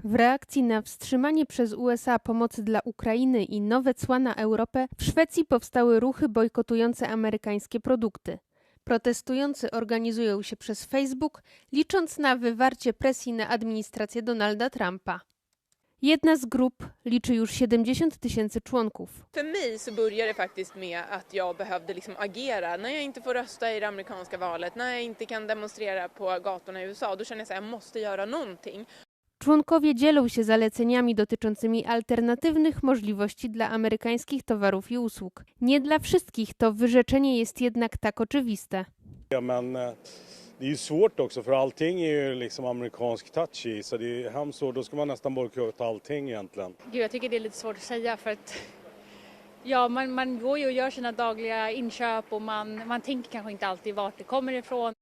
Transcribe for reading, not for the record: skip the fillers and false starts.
W reakcji na wstrzymanie przez USA pomocy dla Ukrainy i nowe cła na Europę, w Szwecji powstały ruchy bojkotujące amerykańskie produkty. Protestujący organizują się przez Facebook, licząc na wywarcie presji na administrację Donalda Trumpa. Jedna z grup liczy już 70 000 członków. För mig så börjar det faktiskt med att jag behövde agera. När jag inte får rösta i det amerikanska valet, när jag inte kan demonstrera på gatorna i USA, då känner jag att jag måste göra någonting. Członkowie dzielą się zaleceniami dotyczącymi alternatywnych możliwości dla amerykańskich towarów i usług. Nie dla wszystkich to wyrzeczenie jest jednak tak oczywiste. Ja, men det är ju svårt också för allting är ju amerikansk touch i så det är hemskt så då ska man nästan bojkotta allting egentligen. Gud, jag tycker det är lite svårt att säga för att man går ju och gör sina dagliga inköp och man tänker kanske inte alltid vart det kommer ifrån.